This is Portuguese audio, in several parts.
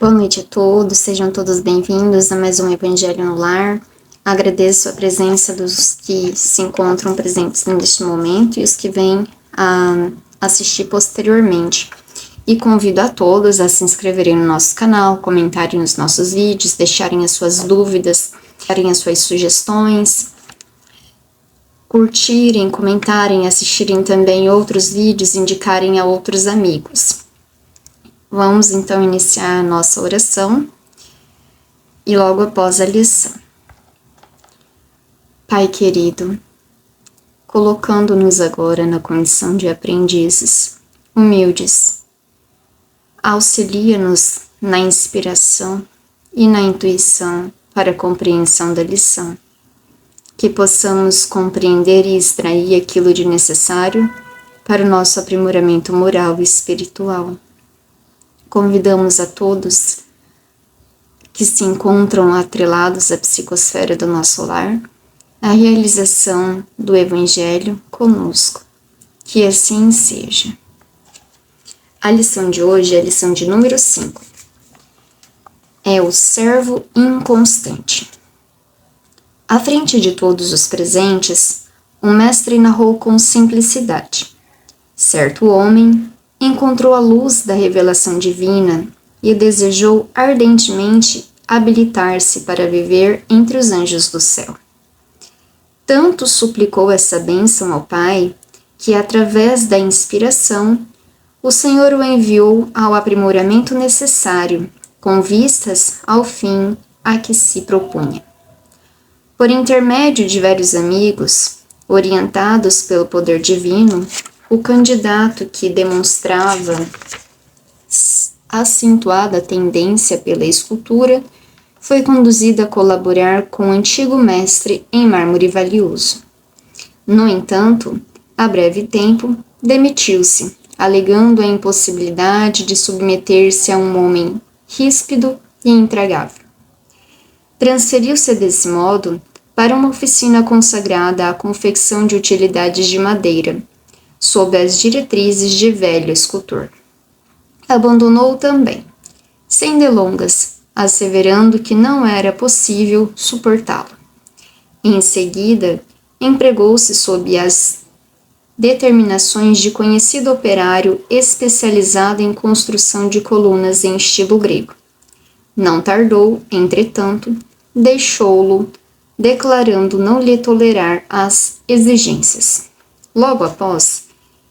Boa noite a todos, sejam todos bem-vindos a mais um Evangelho no Lar. Agradeço a presença dos que se encontram presentes neste momento e os que vêm a assistir posteriormente. E convido a todos a se inscreverem no nosso canal, comentarem nos nossos vídeos, deixarem as suas dúvidas, darem as suas sugestões, curtirem, comentarem, assistirem também outros vídeos, indicarem a outros amigos. Vamos então iniciar a nossa oração e logo após a lição. Pai querido, colocando-nos agora na condição de aprendizes, humildes, auxilia-nos na inspiração e na intuição para a compreensão da lição, que possamos compreender e extrair aquilo de necessário para o nosso aprimoramento moral e espiritual. Convidamos a todos que se encontram atrelados à psicosfera do nosso lar a realização do Evangelho conosco. Que assim seja. A lição de hoje é a lição de número 5. É o servo inconstante. À frente de todos os presentes, o mestre narrou com simplicidade. Certo homem encontrou a luz da revelação divina e desejou ardentemente habilitar-se para viver entre os anjos do céu. Tanto suplicou essa bênção ao Pai, que através da inspiração, o Senhor o enviou ao aprimoramento necessário, com vistas ao fim a que se propunha. Por intermédio de vários amigos, orientados pelo poder divino, o candidato que demonstrava acentuada tendência pela escultura foi conduzido a colaborar com o antigo mestre em mármore valioso. No entanto, a breve tempo, demitiu-se, alegando a impossibilidade de submeter-se a um homem ríspido e intragável. Transferiu-se desse modo para uma oficina consagrada à confecção de utilidades de madeira, sob as diretrizes de velho escultor. Abandonou também, sem delongas, asseverando que não era possível suportá-lo. Em seguida, empregou-se sob as determinações de conhecido operário especializado em construção de colunas em estilo grego. Não tardou, entretanto, deixou-lo, declarando não lhe tolerar as exigências. Logo após,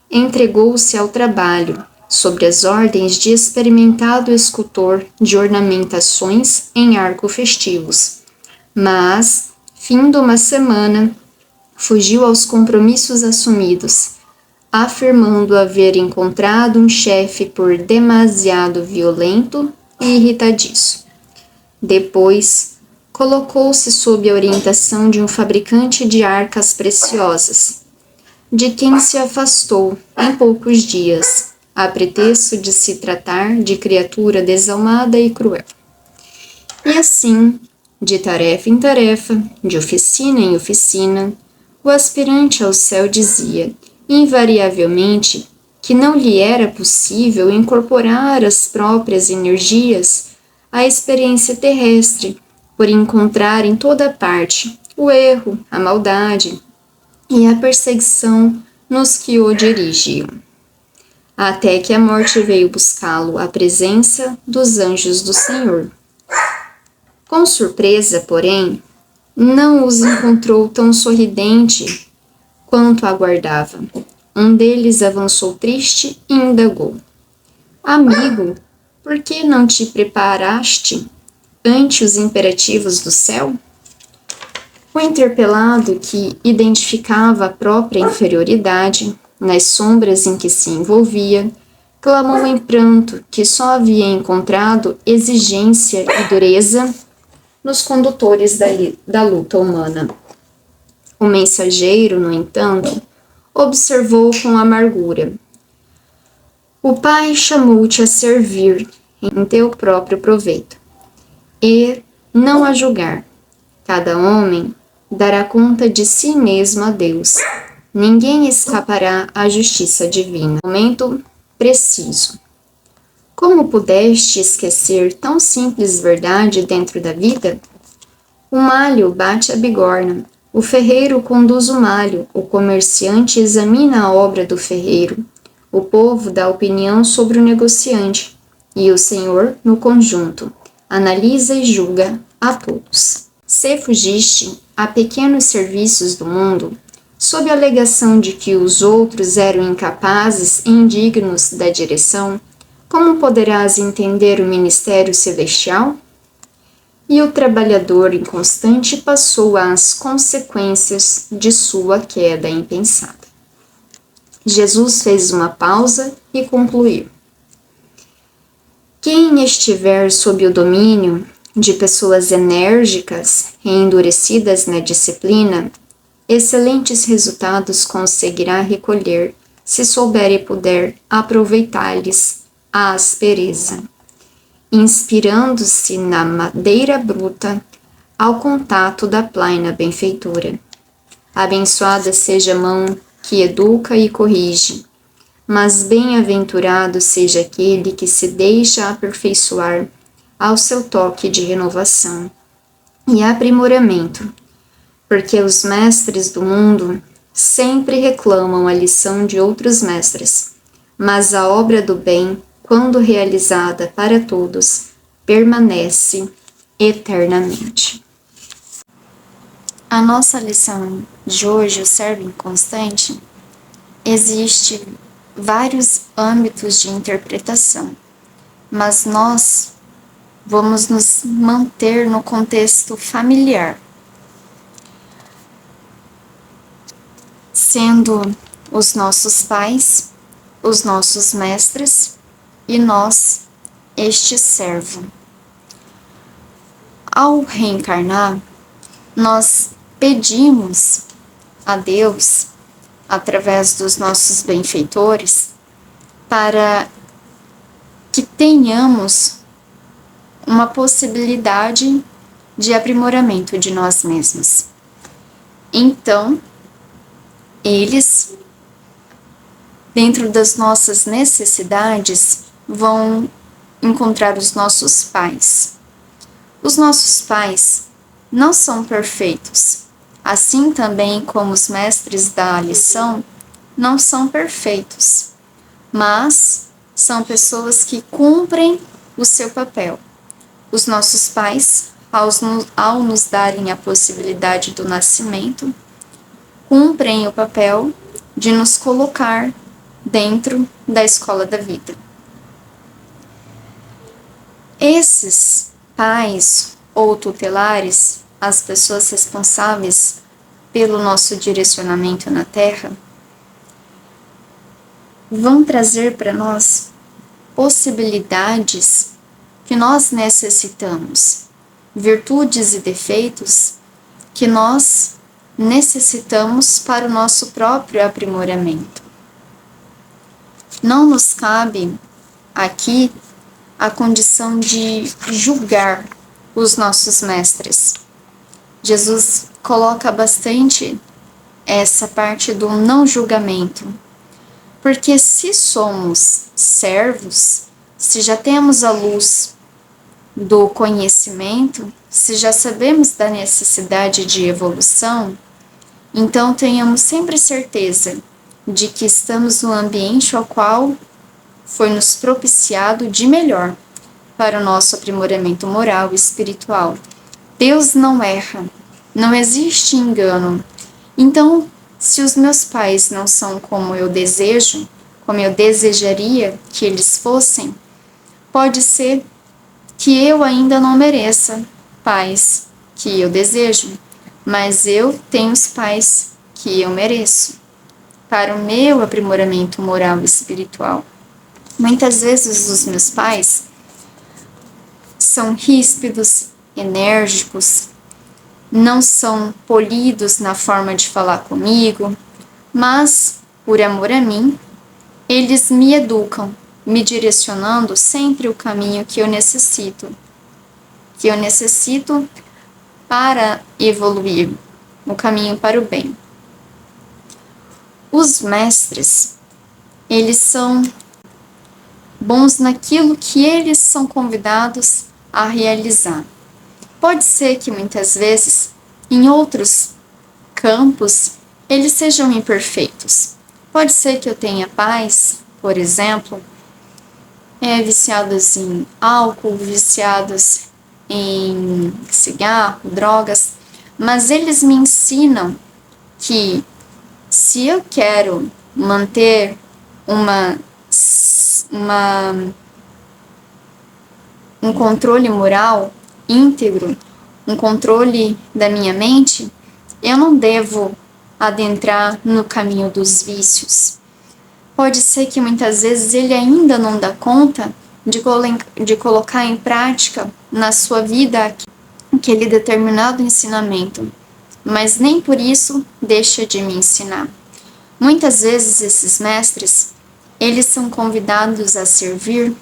entregou-se ao trabalho, sobre as ordens de experimentado escultor de ornamentações em arco festivos, mas, findo uma semana, fugiu aos compromissos assumidos, afirmando haver encontrado um chefe por demasiado violento e irritadiço. Depois, colocou-se sob a orientação de um fabricante de arcas preciosas, de quem se afastou em poucos dias, a pretexto de se tratar de criatura desalmada e cruel. E assim, de tarefa em tarefa, de oficina em oficina, o aspirante ao céu dizia, invariavelmente, que não lhe era possível incorporar as próprias energias à experiência terrestre, por encontrar em toda parte o erro, a maldade e a perseguição nos que o dirigiam. Até que a morte veio buscá-lo à presença dos anjos do Senhor. Com surpresa, porém, não os encontrou tão sorridente quanto aguardava. Um deles avançou triste e indagou: Amigo, por que não te preparaste ante os imperativos do céu? O interpelado, que identificava a própria inferioridade, nas sombras em que se envolvia, clamou em pranto que só havia encontrado exigência e dureza nos condutores da luta humana. O mensageiro, no entanto, observou com amargura: O Pai chamou-te a servir em teu próprio proveito, e não a julgar. Cada homem dará conta de si mesmo a Deus. Ninguém escapará à justiça divina. Momento preciso. Como pudeste esquecer tão simples verdade dentro da vida? O malho bate a bigorna, o ferreiro conduz o malho, o comerciante examina a obra do ferreiro, o povo dá opinião sobre o negociante, e o Senhor, no conjunto, analisa e julga a todos. Se fugiste a pequenos serviços do mundo, sob a alegação de que os outros eram incapazes e indignos da direção, como poderás entender o ministério celestial? E o trabalhador inconstante passou às consequências de sua queda impensada. Jesus fez uma pausa e concluiu: quem estiver sob o domínio de pessoas enérgicas e endurecidas na disciplina, excelentes resultados conseguirá recolher se souber e puder aproveitar-lhes a aspereza, inspirando-se na madeira bruta ao contato da plaina benfeitora. Abençoada seja a mão que educa e corrige, mas bem-aventurado seja aquele que se deixa aperfeiçoar ao seu toque de renovação e aprimoramento, porque os mestres do mundo sempre reclamam a lição de outros mestres, mas a obra do bem, quando realizada para todos, permanece eternamente. A nossa lição de hoje, o servo inconstante, existe vários âmbitos de interpretação, mas nós vamos nos manter no contexto familiar, sendo os nossos pais, os nossos mestres e nós, este servo. Ao reencarnar, nós pedimos a Deus, através dos nossos benfeitores, para que tenhamos uma possibilidade de aprimoramento de nós mesmos. Então, eles, dentro das nossas necessidades, vão encontrar os nossos pais. Os nossos pais não são perfeitos, assim também como os mestres da lição não são perfeitos, mas são pessoas que cumprem o seu papel. Os nossos pais, ao nos darem a possibilidade do nascimento, cumprem o papel de nos colocar dentro da escola da vida. Esses pais ou tutelares, as pessoas responsáveis pelo nosso direcionamento na Terra, vão trazer para nós possibilidades que nós necessitamos, virtudes e defeitos que nós necessitamos para o nosso próprio aprimoramento. Não nos cabe aqui a condição de julgar os nossos mestres. Jesus coloca bastante essa parte do não julgamento, porque se somos servos, se já temos a luz do conhecimento, se já sabemos da necessidade de evolução, então tenhamos sempre certeza de que estamos no ambiente ao qual foi nos propiciado de melhor para o nosso aprimoramento moral e espiritual. Deus não erra, não existe engano. Então, se os meus pais não são como eu desejo, como eu desejaria que eles fossem, pode ser que eu ainda não mereça pais que eu desejo, mas eu tenho os pais que eu mereço para o meu aprimoramento moral e espiritual. Muitas vezes os meus pais são ríspidos, enérgicos, não são polidos na forma de falar comigo, mas, por amor a mim, eles me educam, me direcionando sempre o caminho que eu necessito para evoluir, o caminho para o bem. Os mestres, eles são bons naquilo que eles são convidados a realizar. Pode ser que muitas vezes, em outros campos, eles sejam imperfeitos. Pode ser que eu tenha pais, por exemplo, viciados em álcool, viciados em cigarro, drogas, mas eles me ensinam que se eu quero manter um controle moral íntegro, um controle da minha mente, eu não devo adentrar no caminho dos vícios. Pode ser que muitas vezes ele ainda não dá conta de colocar em prática na sua vida aquele determinado ensinamento, mas nem por isso deixa de me ensinar. Muitas vezes esses eles são convidados a servir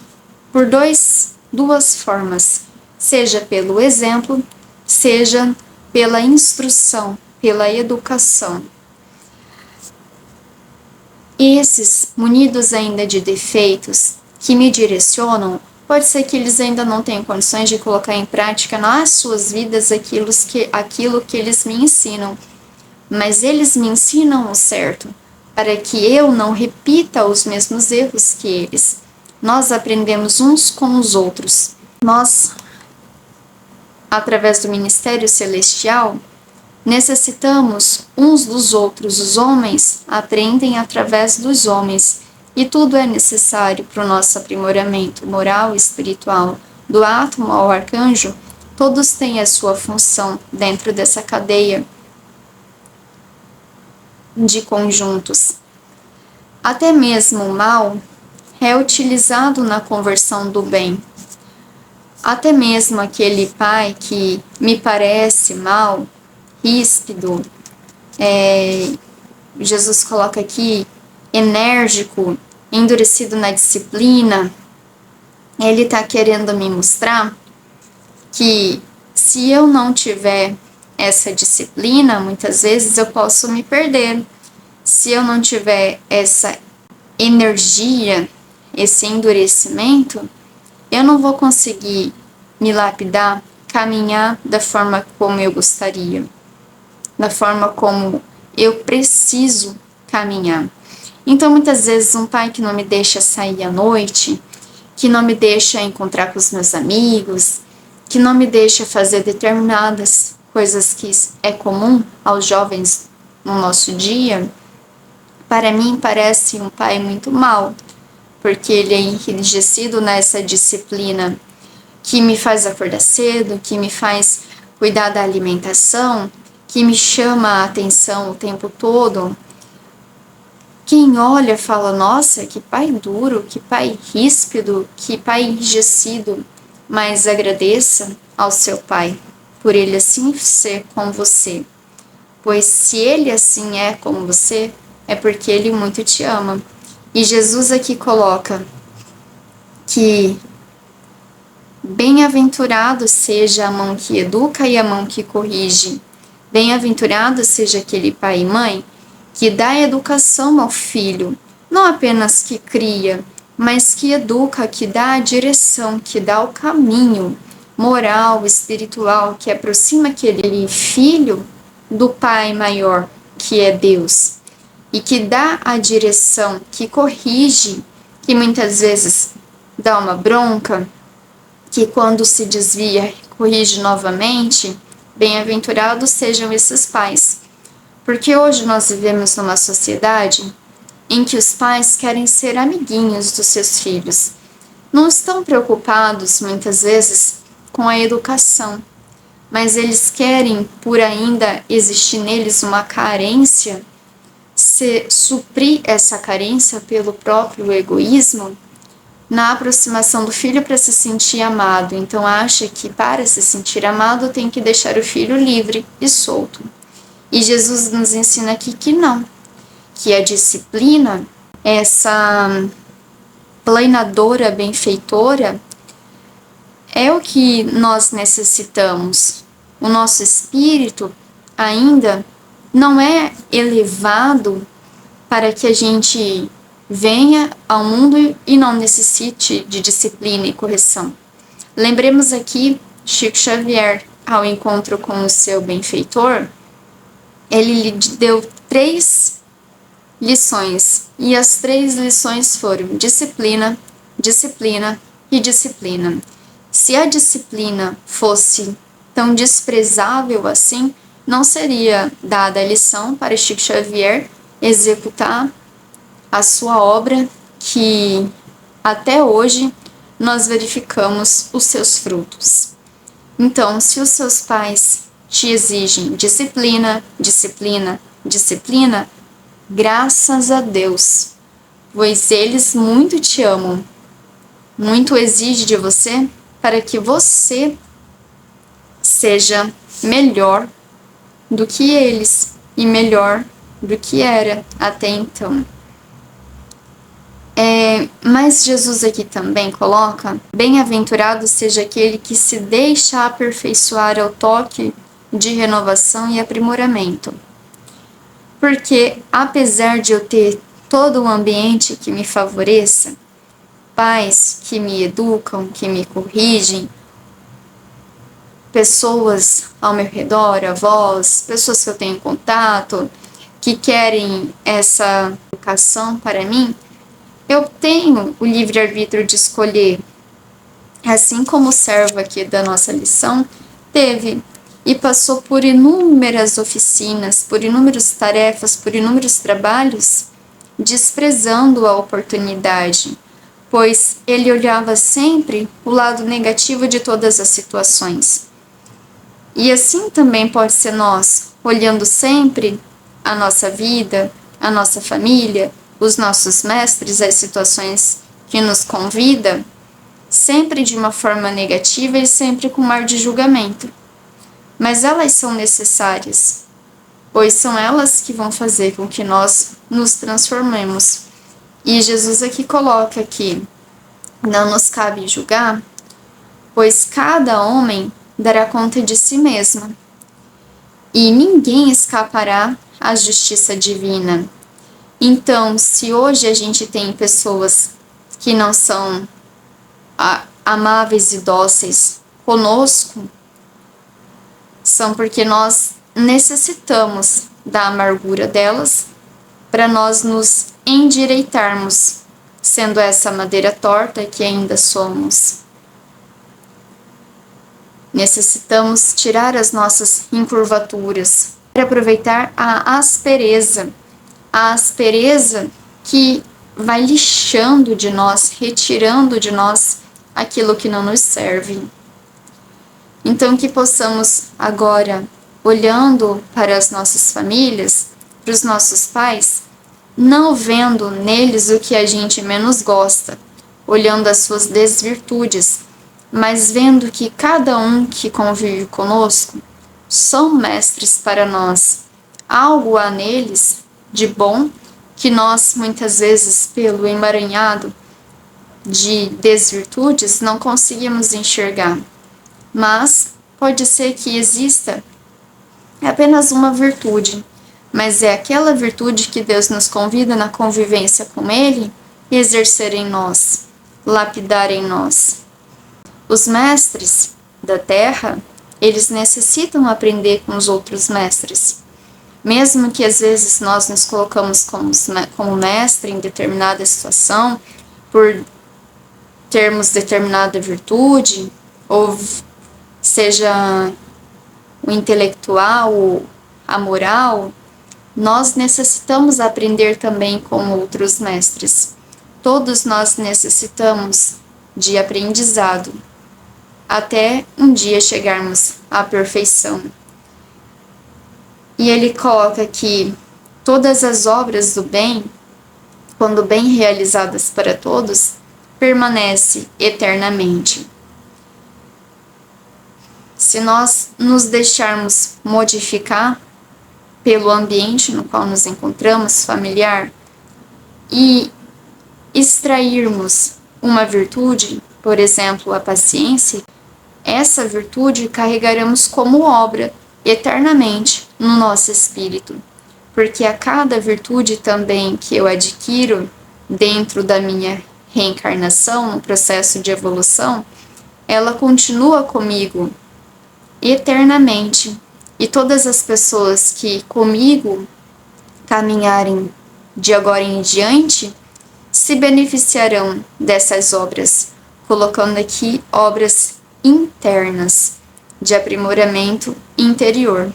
por duas formas, seja pelo exemplo, seja pela instrução, pela educação. Esses, munidos ainda de defeitos que me direcionam, pode ser que eles ainda não tenham condições de colocar em prática nas suas vidas aquilo que eles me ensinam. Mas eles me ensinam o certo, para que eu não repita os mesmos erros que eles. Nós aprendemos uns com os outros. Nós, através do ministério celestial, necessitamos uns dos outros. Os homens aprendem através dos homens. E tudo é necessário para o nosso aprimoramento moral e espiritual. Do átomo ao arcanjo, todos têm a sua função dentro dessa cadeia de conjuntos. Até mesmo o mal é utilizado na conversão do bem. Até mesmo aquele pai que me parece mal, ríspido, Jesus coloca aqui, enérgico, endurecido na disciplina, ele está querendo me mostrar que se eu não tiver essa disciplina, muitas vezes eu posso me perder. Se eu não tiver essa energia, esse endurecimento, eu não vou conseguir me lapidar, caminhar da forma como eu gostaria, da forma como eu preciso caminhar. Então, muitas vezes, um pai que não me deixa sair à noite, que não me deixa encontrar com os meus amigos, que não me deixa fazer determinadas coisas que é comum aos jovens no nosso dia, para mim parece um pai muito mau, porque ele é enrijecido nessa disciplina que me faz acordar cedo, que me faz cuidar da alimentação, que me chama a atenção o tempo todo. Quem olha fala, nossa, que pai duro, que pai ríspido, que pai enrijecido, mas agradeça ao seu pai por ele assim ser com você, pois se ele assim é com você, é porque ele muito te ama. E Jesus aqui coloca que bem-aventurado seja a mão que educa e a mão que corrige. Bem-aventurado seja aquele pai e mãe que dá educação ao filho, não apenas que cria, mas que educa, que dá a direção, que dá o caminho moral, espiritual, que aproxima aquele filho do Pai maior, que é Deus, e que dá a direção, que corrige, que muitas vezes dá uma bronca, que quando se desvia, corrige novamente. Bem-aventurados sejam esses pais. Porque hoje nós vivemos numa sociedade em que os pais querem ser amiguinhos dos seus filhos. Não estão preocupados, muitas vezes, com a educação, mas eles querem, por ainda existir neles uma carência, suprir essa carência pelo próprio egoísmo, na aproximação do filho para se sentir amado. Então acha que para se sentir amado tem que deixar o filho livre e solto. E Jesus nos ensina aqui que não, que a disciplina, essa planadora benfeitora, é o que nós necessitamos. O nosso espírito ainda não é elevado para que a gente venha ao mundo e não necessite de disciplina e correção. Lembremos aqui Chico Xavier, ao encontro com o seu benfeitor, ele lhe deu 3 lições, e as 3 lições foram disciplina, disciplina e disciplina. Se a disciplina fosse tão desprezável assim, não seria dada a lição para Chico Xavier executar a sua obra, que até hoje nós verificamos os seus frutos. Então, se os seus pais te exigem disciplina, disciplina, disciplina, graças a Deus, pois eles muito te amam, muito exigem de você para que você seja melhor do que eles e melhor do que era até então. Mas Jesus aqui também coloca: bem-aventurado seja aquele que se deixa aperfeiçoar ao toque de renovação e aprimoramento. Porque, apesar de eu ter todo um ambiente que me favoreça, pais que me educam, que me corrigem, pessoas ao meu redor, avós, pessoas que eu tenho contato, que querem essa educação para mim, eu tenho o livre-arbítrio de escolher, assim como o servo aqui da nossa lição teve e passou por inúmeras oficinas, por inúmeras tarefas, por inúmeros trabalhos, desprezando a oportunidade, pois ele olhava sempre o lado negativo de todas as situações. E assim também pode ser nós, olhando sempre a nossa vida, a nossa família, os nossos mestres, as situações que nos convida, sempre de uma forma negativa e sempre com um ar de julgamento. Mas elas são necessárias, pois são elas que vão fazer com que nós nos transformemos. E Jesus aqui coloca que não nos cabe julgar, pois cada homem dará conta de si mesmo, e ninguém escapará à justiça divina. Então, se hoje a gente tem pessoas que não são amáveis e dóceis conosco, são porque nós necessitamos da amargura delas para nós nos endireitarmos, sendo essa madeira torta que ainda somos. Necessitamos tirar as nossas encurvaturas para aproveitar a aspereza que vai lixando de nós, retirando de nós aquilo que não nos serve. Então, que possamos agora, olhando para as nossas famílias, para os nossos pais, não vendo neles o que a gente menos gosta, olhando as suas desvirtudes, mas vendo que cada um que convive conosco são mestres para nós. Algo há neles de bom que nós, muitas vezes, pelo emaranhado de desvirtudes, não conseguimos enxergar. Mas pode ser que exista apenas uma virtude, mas é aquela virtude que Deus nos convida na convivência com Ele exercer em nós, lapidar em nós. Os mestres da terra, eles necessitam aprender com os outros mestres. Mesmo que às vezes nós nos colocamos como mestre em determinada situação, por termos determinada virtude, ou seja o intelectual, a moral, nós necessitamos aprender também com outros mestres. Todos nós necessitamos de aprendizado, até um dia chegarmos à perfeição. E ele coloca que todas as obras do bem, quando bem realizadas para todos, permanecem eternamente. Se nós nos deixarmos modificar pelo ambiente no qual nos encontramos, familiar, e extrairmos uma virtude, por exemplo, a paciência, essa virtude carregaremos como obra eternamente no nosso espírito, porque a cada virtude também que eu adquiro, dentro da minha reencarnação, no processo de evolução, ela continua comigo eternamente. E todas as pessoas que comigo caminharem de agora em diante se beneficiarão dessas obras, colocando aqui obras internas de aprimoramento interior.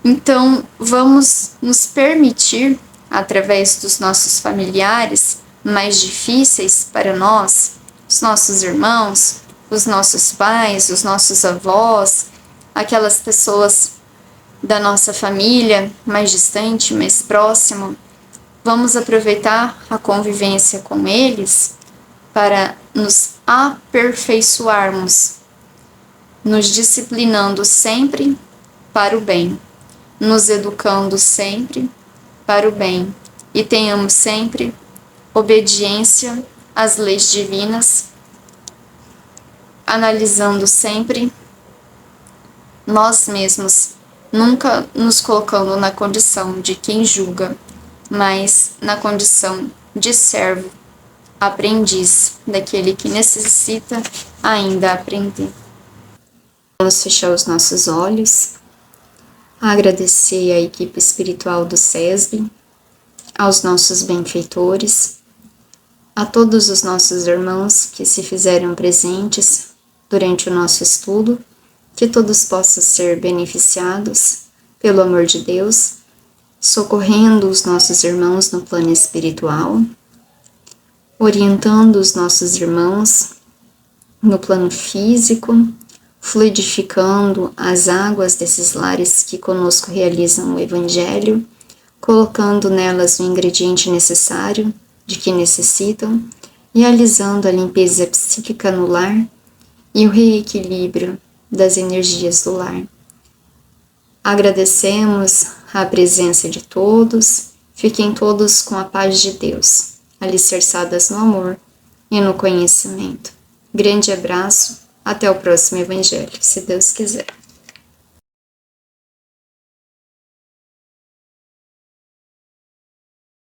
Então, vamos nos permitir, através dos nossos familiares mais difíceis para nós, os nossos irmãos, os nossos pais, os nossos avós, aquelas pessoas da nossa família mais distante, mais próximo, vamos aproveitar a convivência com eles para nos aperfeiçoarmos, nos disciplinando sempre para o bem, nos educando sempre para o bem e tenhamos sempre obediência às leis divinas, analisando sempre nós mesmos, nunca nos colocando na condição de quem julga, mas na condição de servo, aprendiz, daquele que necessita ainda aprender. Vamos fechar os nossos olhos, agradecer à equipe espiritual do SESB, aos nossos benfeitores, a todos os nossos irmãos que se fizeram presentes durante o nosso estudo, que todos possam ser beneficiados pelo amor de Deus, socorrendo os nossos irmãos no plano espiritual, orientando os nossos irmãos no plano físico, fluidificando as águas desses lares que conosco realizam o Evangelho, colocando nelas o ingrediente necessário de que necessitam, realizando a limpeza psíquica no lar e o reequilíbrio das energias do lar. Agradecemos a presença de todos, fiquem todos com a paz de Deus, alicerçadas no amor e no conhecimento. Grande abraço, até o próximo Evangelho, se Deus quiser.